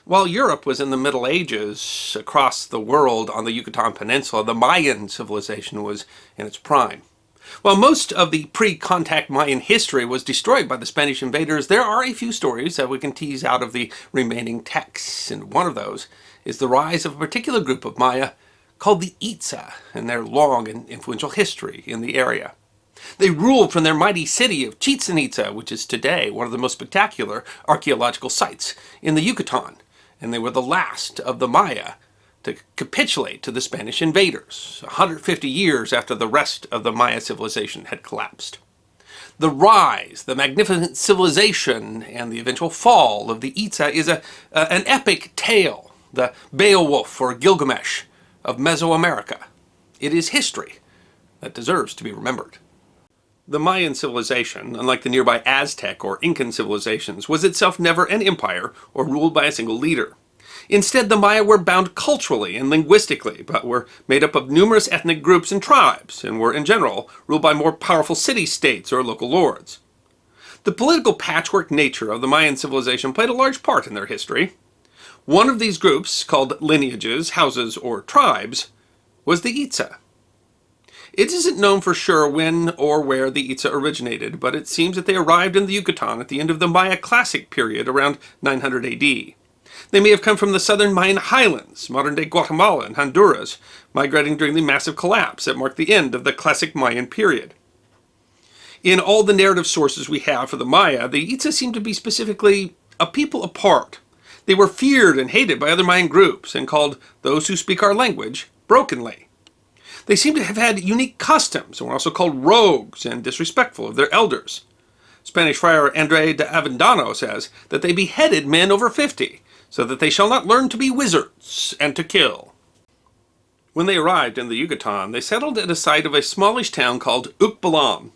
While Europe was in the Middle Ages, across the world on the Yucatan Peninsula, the Mayan civilization was in its prime. While most of the pre-contact Mayan history was destroyed by the Spanish invaders, there are a few stories that we can tease out of the remaining texts, and one of those is the rise of a particular group of Maya called the Itza and their long and influential history in the area. They ruled from their mighty city of Chichen Itza, which is today one of the most spectacular archaeological sites in the Yucatan, and they were the last of the Maya to capitulate to the Spanish invaders, 150 years after the rest of the Maya civilization had collapsed. The rise, the magnificent civilization, and the eventual fall of the Itza is an epic tale, the Beowulf or Gilgamesh of Mesoamerica. It is history that deserves to be remembered. The Mayan civilization, unlike the nearby Aztec or Incan civilizations, was itself never an empire or ruled by a single leader. Instead, the Maya were bound culturally and linguistically, but were made up of numerous ethnic groups and tribes, and were, in general, ruled by more powerful city-states or local lords. The political patchwork nature of the Mayan civilization played a large part in their history. One of these groups, called lineages, houses, or tribes, was the Itza. It isn't known for sure when or where the Itza originated, but it seems that they arrived in the Yucatan at the end of the Maya Classic period around 900 AD. They may have come from the southern Mayan highlands, modern-day Guatemala and Honduras, migrating during the massive collapse that marked the end of the Classic Mayan period. In all the narrative sources we have for the Maya, the Itza seem to be specifically a people apart. They were feared and hated by other Mayan groups and called those who speak our language brokenly. They seem to have had unique customs and were also called rogues and disrespectful of their elders. Spanish friar André de Avendano says that they beheaded men over 50, so that they shall not learn to be wizards and to kill. When they arrived in the Yucatan, they settled at a site of a smallish town called Ukbalam.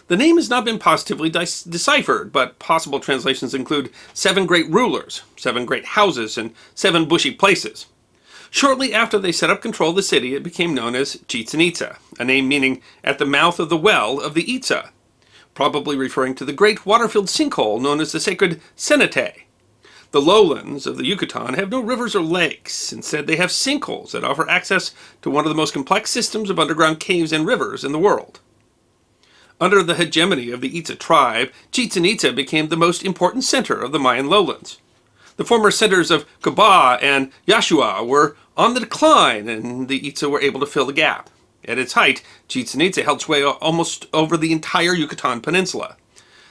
The name has not been positively deciphered, but possible translations include 7 great rulers, 7 great houses, and 7 bushy places. Shortly after they set up control of the city, it became known as Chichen Itza, a name meaning at the mouth of the well of the Itza, probably referring to the great water-filled sinkhole known as the sacred cenote. The lowlands of the Yucatan have no rivers or lakes. Instead, they have sinkholes that offer access to one of the most complex systems of underground caves and rivers in the world. Under the hegemony of the Itza tribe, Chichen Itza became the most important center of the Mayan lowlands. The former centers of Caba and Yashua were on the decline, and the Itza were able to fill the gap. At its height, Chichen Itza held sway almost over the entire Yucatan Peninsula.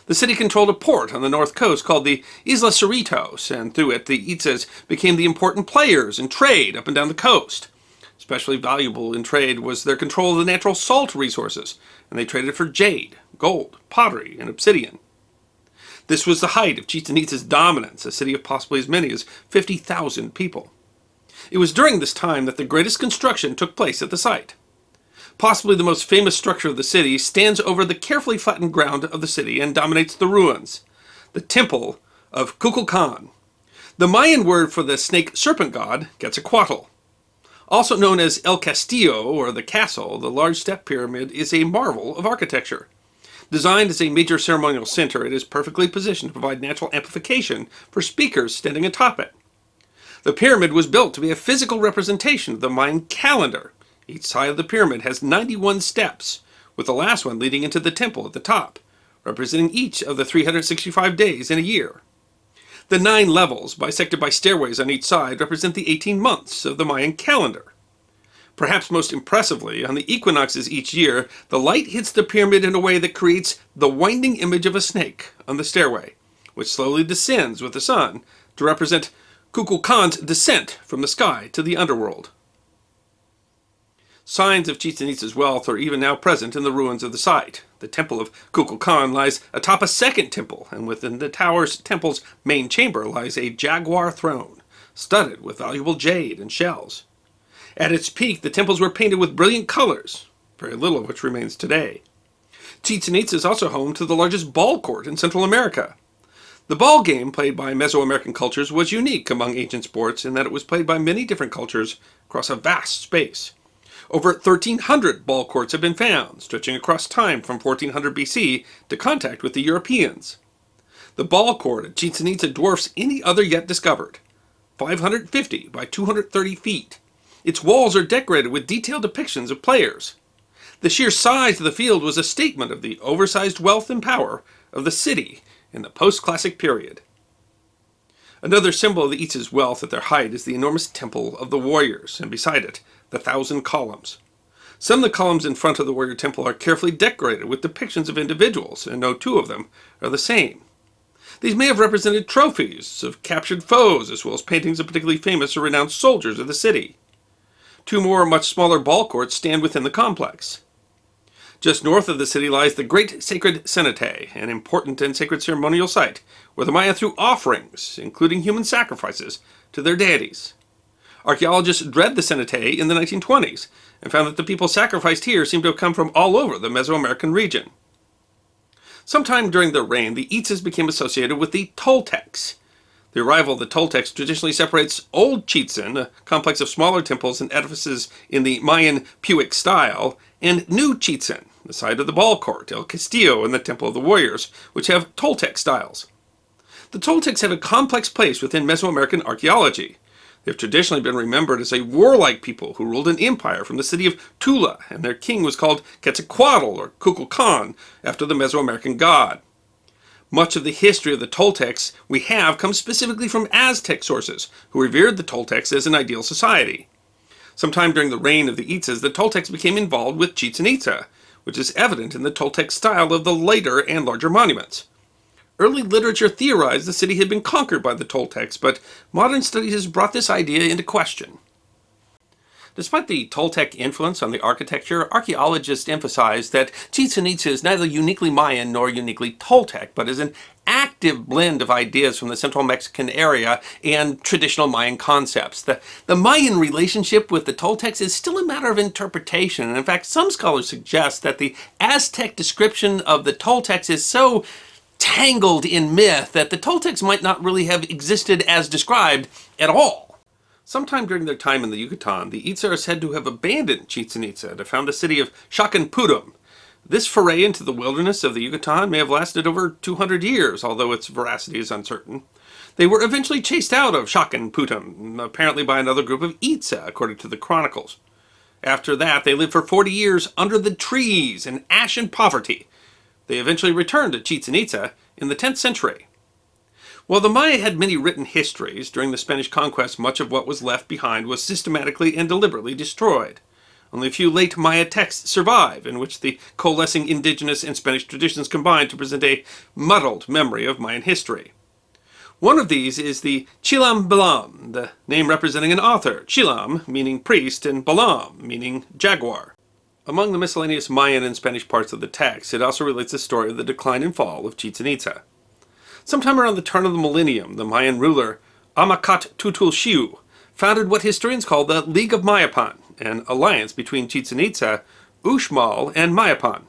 The city controlled a port on the north coast called the Isla Cerritos, and through it the Itzas became the important players in trade up and down the coast. Especially valuable in trade was their control of the natural salt resources, and they traded for jade, gold, pottery, and obsidian. This was the height of Chichen Itza's dominance, a city of possibly as many as 50,000 people. It was during this time that the greatest construction took place at the site. Possibly the most famous structure of the city stands over the carefully flattened ground of the city and dominates the ruins, the temple of Kukulkan. The Mayan word for the snake-serpent god, Quetzalcoatl. Also known as El Castillo, or the castle, the large step pyramid is a marvel of architecture. Designed as a major ceremonial center, it is perfectly positioned to provide natural amplification for speakers standing atop it. The pyramid was built to be a physical representation of the Mayan calendar. Each side of the pyramid has 91 steps, with the last one leading into the temple at the top, representing each of the 365 days in a year. The 9 levels, bisected by stairways on each side, represent the 18 months of the Mayan calendar. Perhaps most impressively, on the equinoxes each year, the light hits the pyramid in a way that creates the winding image of a snake on the stairway, which slowly descends with the sun to represent Kukulkan's descent from the sky to the underworld. Signs of Chichen Itza's wealth are even now present in the ruins of the site. The temple of Kukulkan lies atop a second temple, and within the temple's main chamber lies a jaguar throne, studded with valuable jade and shells. At its peak, the temples were painted with brilliant colors, very little of which remains today. Chichen Itza is also home to the largest ball court in Central America. The ball game, played by Mesoamerican cultures, was unique among ancient sports in that it was played by many different cultures across a vast space. Over 1,300 ball courts have been found, stretching across time from 1400 BC to contact with the Europeans. The ball court at Chichen Itza dwarfs any other yet discovered. 550 by 230 feet. Its walls are decorated with detailed depictions of players. The sheer size of the field was a statement of the oversized wealth and power of the city in the post-classic period. Another symbol of the Itza's wealth at their height is the enormous Temple of the Warriors, and beside it, the 1,000 columns. Some of the columns in front of the warrior temple are carefully decorated with depictions of individuals, and no two of them are the same. These may have represented trophies of captured foes, as well as paintings of particularly famous or renowned soldiers of the city. Two more much smaller ball courts stand within the complex. Just north of the city lies the Great Sacred Cenotaph, an important and sacred ceremonial site where the Maya threw offerings, including human sacrifices, to their deities. Archaeologists drilled the cenotaph in the 1920s and found that the people sacrificed here seem to have come from all over the Mesoamerican region. Sometime during their reign, the Itzas became associated with the Toltecs. The arrival of the Toltecs traditionally separates Old Chichen, a complex of smaller temples and edifices in the Mayan Puic style, and New Chichen, the site of the ball court, El Castillo, and the Temple of the Warriors, which have Toltec styles. The Toltecs have a complex place within Mesoamerican archaeology. They've traditionally been remembered as a warlike people who ruled an empire from the city of Tula, and their king was called Quetzalcoatl or Kukulkan, after the Mesoamerican god. Much of the history of the Toltecs we have comes specifically from Aztec sources, who revered the Toltecs as an ideal society. Sometime during the reign of the Itzas, the Toltecs became involved with Chichen Itza, which is evident in the Toltec style of the later and larger monuments. Early literature theorized the city had been conquered by the Toltecs, but modern studies has brought this idea into question. Despite the Toltec influence on the architecture, archaeologists emphasize that Chichen Itza is neither uniquely Mayan nor uniquely Toltec, but is an active blend of ideas from the central Mexican area and traditional Mayan concepts. The Mayan relationship with the Toltecs is still a matter of interpretation, and in fact, some scholars suggest that the Aztec description of the Toltecs is so tangled in myth that the Toltecs might not really have existed as described at all. Sometime during their time in the Yucatan, the Itza are said to have abandoned Chichen Itza to found the city of Chacanputum. This foray into the wilderness of the Yucatan may have lasted over 200 years, although its veracity is uncertain. They were eventually chased out of Chacanputum, apparently by another group of Itza, according to the chronicles. After that, they lived for 40 years under the trees in ashen poverty. They eventually returned to Chichen Itza in the 10th century. While the Maya had many written histories, during the Spanish conquest much of what was left behind was systematically and deliberately destroyed. Only a few late Maya texts survive, in which the coalescing indigenous and Spanish traditions combine to present a muddled memory of Mayan history. One of these is the Chilam Balam, the name representing an author, Chilam meaning priest and Balam meaning jaguar. Among the miscellaneous Mayan and Spanish parts of the text, it also relates the story of the decline and fall of Chichen Itza. Sometime around the turn of the millennium, the Mayan ruler Amakat Tutulxiu founded what historians call the League of Mayapan, an alliance between Chichen Itza, Uxmal, and Mayapan.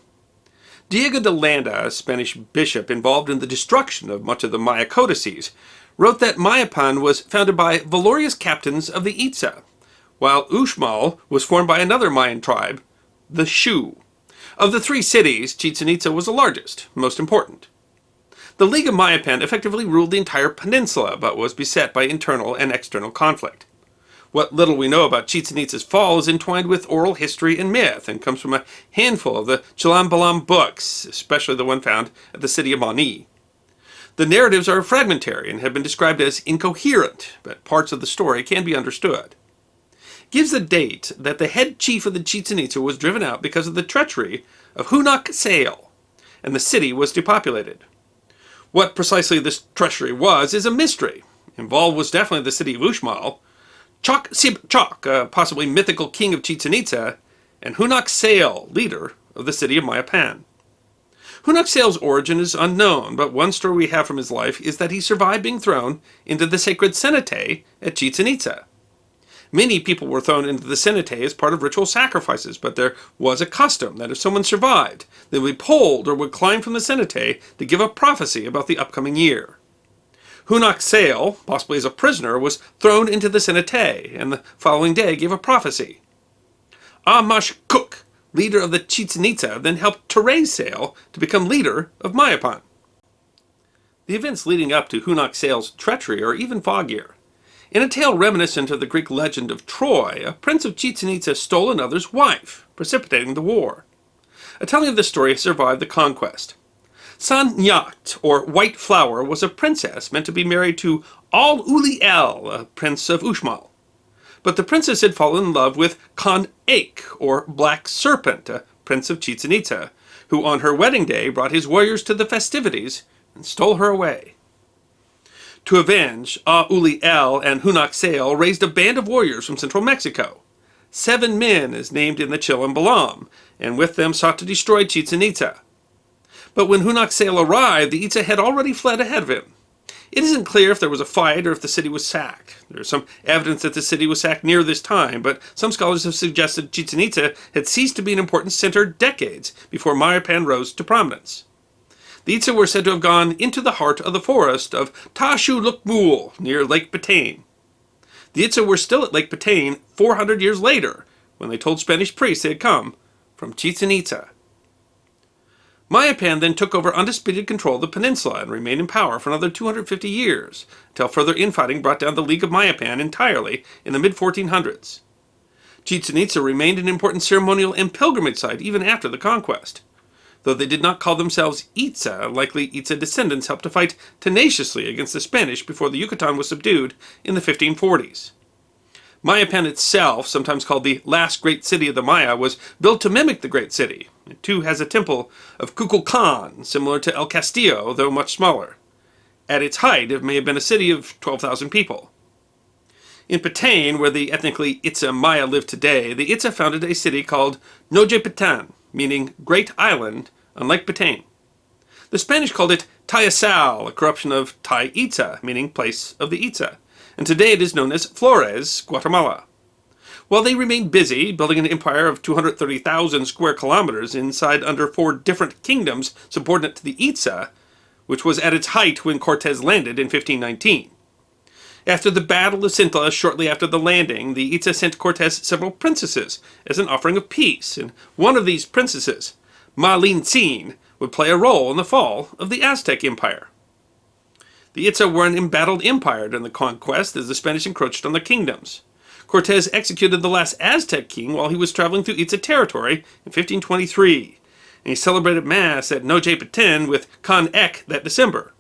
Diego de Landa, a Spanish bishop involved in the destruction of much of the Maya codices, wrote that Mayapan was founded by valorous captains of the Itza, while Uxmal was formed by another Mayan tribe, the Shu. Of the three cities, Chichen Itza was the largest, most important. The League of Mayapan effectively ruled the entire peninsula, but was beset by internal and external conflict. What little we know about Chichen Itza's fall is entwined with oral history and myth, and comes from a handful of the Chilam Balam books, especially the one found at the city of Mani. The narratives are fragmentary and have been described as incoherent, but parts of the story can be understood. Gives the date that the head chief of the Chichen Itza was driven out because of the treachery of Hunak Sale, and the city was depopulated. What precisely this treachery was is a mystery. Involved was definitely the city of Uxmal, Chok Sib Chok, a possibly mythical king of Chichen Itza, and Hunak Sale, leader of the city of Mayapan. Hunak Sale's origin is unknown, but one story we have from his life is that he survived being thrown into the sacred cenotaph at Chichen Itza. Many people were thrown into the cenotaph as part of ritual sacrifices, but there was a custom that if someone survived, they would be pulled or would climb from the cenotaph to give a prophecy about the upcoming year. Hunak Sale, possibly as a prisoner, was thrown into the cenotaph, and the following day gave a prophecy. Amash Cook, leader of the Chichen Itza, then helped Teray Sale to become leader of Mayapan. The events leading up to Hunak Sale's treachery are even foggier. In a tale reminiscent of the Greek legend of Troy, a prince of Chichen Itza stole another's wife, precipitating the war. A telling of this story has survived the conquest. San Nyat, or White Flower, was a princess meant to be married to Al Uliel, a prince of Uxmal. But the princess had fallen in love with Con Ek, or Black Serpent, a prince of Chichen Itza, who on her wedding day brought his warriors to the festivities and stole her away. To avenge, Uliel and Hunaxel raised a band of warriors from central Mexico. 7 men as named in the Chilam Balam, and with them sought to destroy Chichen Itza. But when Hunaxel arrived, the Itza had already fled ahead of him. It isn't clear if there was a fight or if the city was sacked. There is some evidence that the city was sacked near this time, but some scholars have suggested Chichen Itza had ceased to be an important center decades before Mayan rose to prominence. The Itza were said to have gone into the heart of the forest of Tashu-Lukmul near Lake Peten. The Itza were still at Lake Peten 400 years later, when they told Spanish priests they had come from Chichen Itza. Mayan then took over undisputed control of the peninsula and remained in power for another 250 years, until further infighting brought down the League of Mayan entirely in the mid-1400s. Chichen Itza remained an important ceremonial and pilgrimage site even after the conquest. Though they did not call themselves Itza, likely Itza descendants helped to fight tenaciously against the Spanish before the Yucatan was subdued in the 1540s. Mayan itself, sometimes called the last great city of the Maya, was built to mimic the great city. It too has a temple of Kukulkan, similar to El Castillo, though much smaller. At its height, it may have been a city of 12,000 people. In Peten, where the ethnically Itza Maya live today, the Itza founded a city called Noje Peten, meaning Great Island, unlike Peten. The Spanish called it Tayasal, a corruption of Tai Itza, meaning place of the Itza, and today it is known as Flores, Guatemala. While they remained busy building an empire of 230,000 square kilometers inside under 4 different kingdoms subordinate to the Itza, which was at its height when Cortes landed in 1519. After the Battle of Cinta, shortly after the landing, the Itza sent Cortes several princesses as an offering of peace, and one of these princesses, Malintzin, would play a role in the fall of the Aztec Empire. The Itza were an embattled empire during the conquest as the Spanish encroached on their kingdoms. Cortes executed the last Aztec king while he was traveling through Itza territory in 1523, and he celebrated Mass at Noje Peten with Con Ek that December.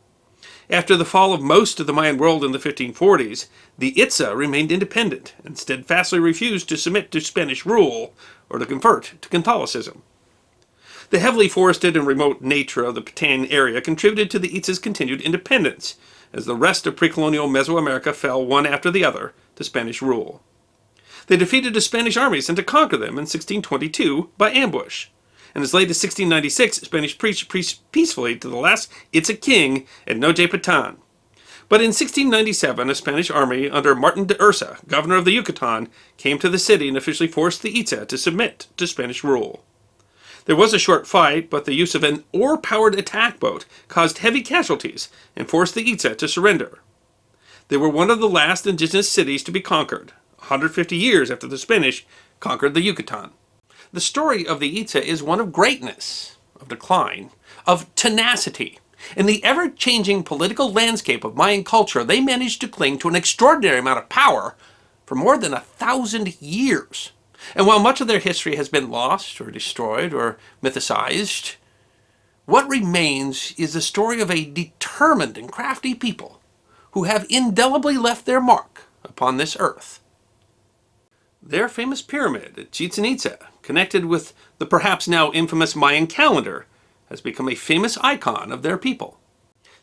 After the fall of most of the Mayan world in the 1540s, the Itza remained independent and steadfastly refused to submit to Spanish rule or to convert to Catholicism. The heavily forested and remote nature of the Peten area contributed to the Itza's continued independence, as the rest of pre-colonial Mesoamerica fell one after the other to Spanish rule. They defeated a Spanish army sent to conquer them in 1622 by ambush, and as late as 1696, Spanish preached peacefully to the last Itza king at Noje Peten. But in 1697, a Spanish army under Martin de Ursa, governor of the Yucatan, came to the city and officially forced the Itza to submit to Spanish rule. There was a short fight, but the use of an oar-powered attack boat caused heavy casualties and forced the Itza to surrender. They were one of the last indigenous cities to be conquered, 150 years after the Spanish conquered the Yucatan. The story of the Itza is one of greatness, of decline, of tenacity. In the ever-changing political landscape of Mayan culture, they managed to cling to an extraordinary amount of power for more than 1,000 years. And while much of their history has been lost or destroyed or mythicized, what remains is the story of a determined and crafty people who have indelibly left their mark upon this earth. Their famous pyramid at Chichen Itza, connected with the perhaps now infamous Mayan calendar, has become a famous icon of their people.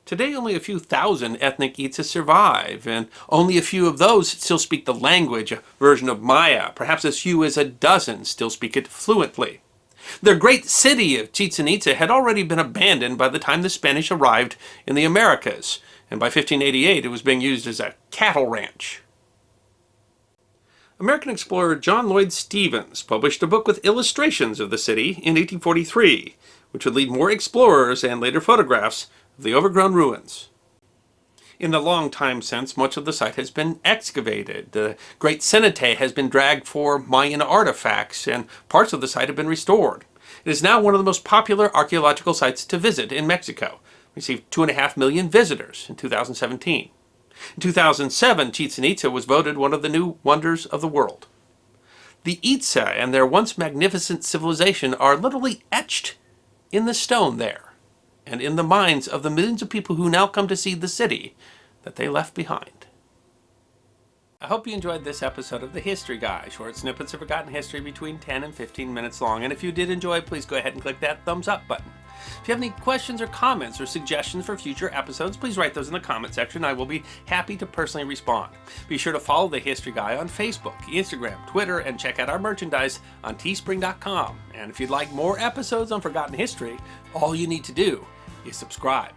Today, only a few thousand ethnic Itza survive, and only a few of those still speak the language, a version of Maya. Perhaps as few as a dozen still speak it fluently. Their great city of Chichen Itza had already been abandoned by the time the Spanish arrived in the Americas, and by 1588 it was being used as a cattle ranch. American explorer John Lloyd Stevens published a book with illustrations of the city in 1843, which would lead more explorers and later photographs of the overgrown ruins. In the long time since, much of the site has been excavated. The Great Cenete has been dragged for Mayan artifacts, and parts of the site have been restored. It is now one of the most popular archaeological sites to visit in Mexico. It received 2.5 million visitors in 2017. In 2007, Chichen Itza was voted one of the new wonders of the world. The Itza and their once magnificent civilization are literally etched in the stone there, and in the minds of the millions of people who now come to see the city that they left behind. I hope you enjoyed this episode of The History Guy, short snippets of forgotten history between 10 and 15 minutes long. And if you did enjoy, please go ahead and click that thumbs up button. If you have any questions or comments or suggestions for future episodes, please write those in the comment section. I will be happy to personally respond. Be sure to follow The History Guy on Facebook, Instagram, Twitter, and check out our merchandise on teespring.com. And if you'd like more episodes on forgotten history, all you need to do is subscribe.